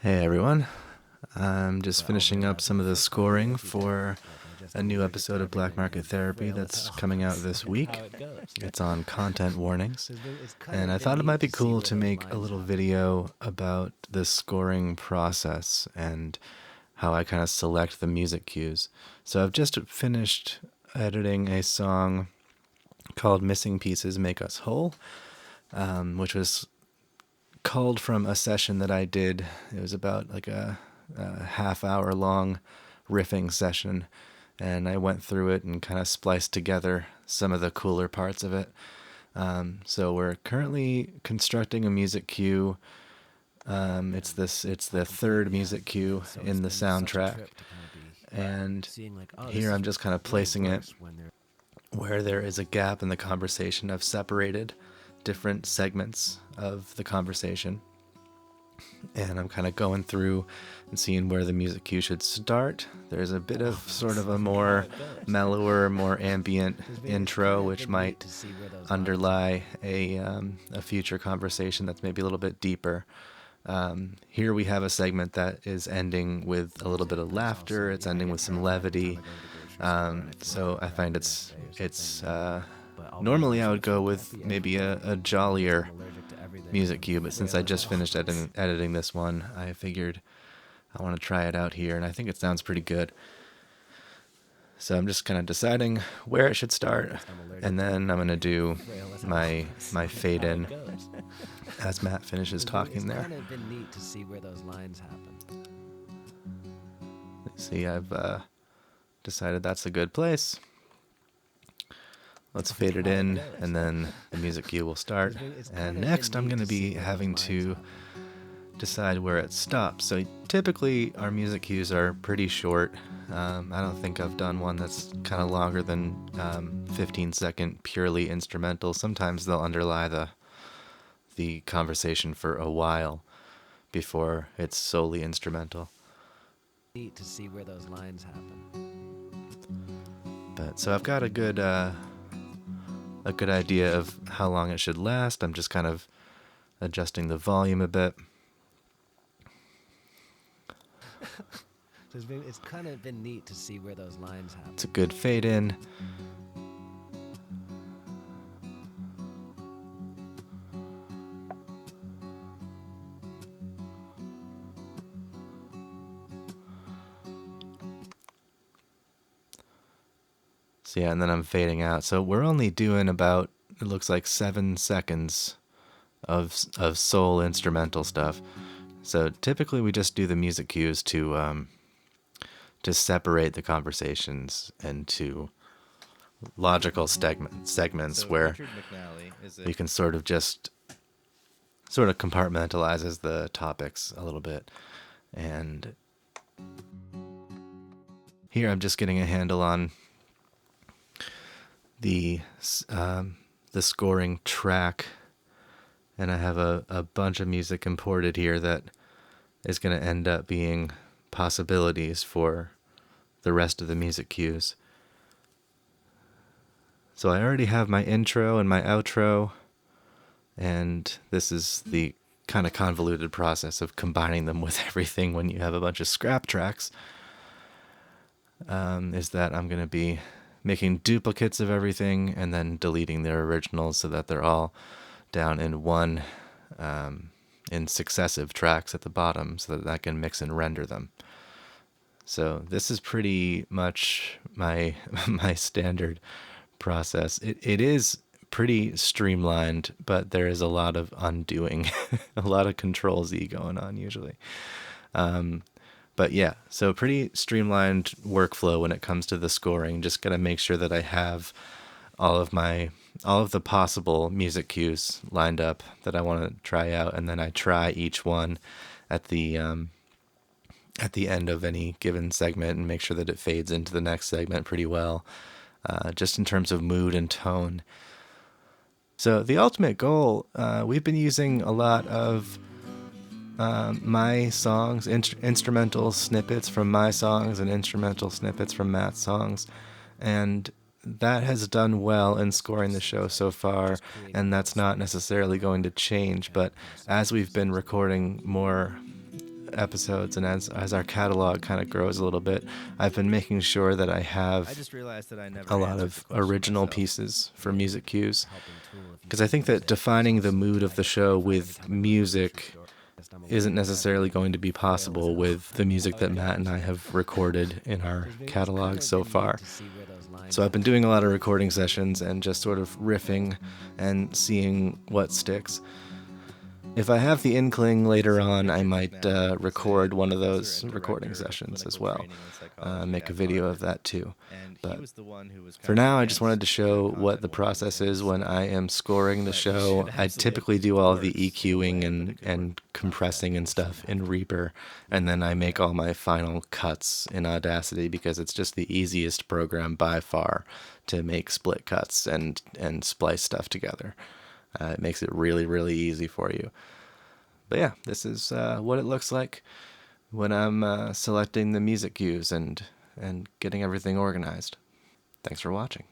Hey everyone, I'm just finishing up some of the scoring for a new episode of Black Market Therapy that's coming out this week. It's on content warnings, and I thought it might be cool to make a little video about the scoring process and how I kind of select the music cues. So I've just finished editing a song called Missing Pieces Make Us Whole, which was culled from a session that I did. It was about like a half-hour long riffing session, and I went through it and kind of spliced together some of the cooler parts of it. So we're currently constructing a music cue. It's the third music cue in the soundtrack, and here I'm just kind of placing it where there is a gap in the conversation. I've separated different segments of the conversation, and I'm kind of going through and seeing where the music cue should start. There's a bit of sort of a more mellower, more ambient intro, which might underlie a future conversation that's maybe a little bit deeper. Here we have a segment that is ending with a little bit of laughter. It's ending with some levity. So I find it's normally I would go with maybe a jollier music cue, but since I just finished editing this one, I figured I want to try it out here, and I think it sounds pretty good. So I'm just kind of deciding where it should start, and then I'm going to do my fade in as Matt finishes talking there. It's kind of been neat to see where those lines happen. See, I've decided that's a good place. Let's fade it in, and then the music cue will start. And next, I'm going to be having to decide where it stops. So typically, our music cues are pretty short. I don't think I've done one that's kind of longer than 15-second purely instrumental. Sometimes they'll underlie the conversation for a while before it's solely instrumental. Neat to see where those lines happen. But so I've got a good idea of how long it should last. I'm just kind of adjusting the volume a bit. It's kind of been neat to see where those lines happen. It's a good fade in. So yeah, and then I'm fading out. So we're only doing about, it looks like 7 seconds of soul instrumental stuff. So typically we just do the music cues to separate the conversations into logical segments where we can sort of compartmentalizes the topics a little bit. And here I'm just getting a handle on the scoring track, and I have a bunch of music imported here that is going to end up being possibilities for the rest of the music cues. So I already have my intro and my outro, and this is the kind of convoluted process of combining them with everything when you have a bunch of scrap tracks, is that I'm going to be making duplicates of everything and then deleting their originals so that they're all down in one, in successive tracks at the bottom so that I can mix and render them. So this is pretty much my standard process. It is pretty streamlined, but there is a lot of undoing, a lot of Control-Z going on usually. But yeah, so pretty streamlined workflow when it comes to the scoring. Just gotta make sure that I have all of the possible music cues lined up that I want to try out, and then I try each one at the end of any given segment and make sure that it fades into the next segment pretty well, just in terms of mood and tone. So the ultimate goal, we've been using a lot of my songs, instrumental snippets from my songs and instrumental snippets from Matt's songs, and that has done well in scoring the show so far, and that's not necessarily going to change. But as we've been recording more episodes and as our catalog kind of grows a little bit, I've been making sure that I have a lot of original pieces for music cues, because I think that defining the mood of the show with music isn't necessarily going to be possible with the music that Matt and I have recorded in our catalog so far. So I've been doing a lot of recording sessions and just sort of riffing and seeing what sticks. If I have the inkling later on, I might record one of those recording sessions as well, make a video of that too. But for now, I just wanted to show what the process is when I am scoring the show. I typically do all of the EQing and compressing and stuff in Reaper, and then I make all my final cuts in Audacity because it's just the easiest program by far to make split cuts and splice stuff together. It makes it really, really easy for you. But yeah, this is what it looks like when I'm selecting the music cues and getting everything organized. Thanks for watching.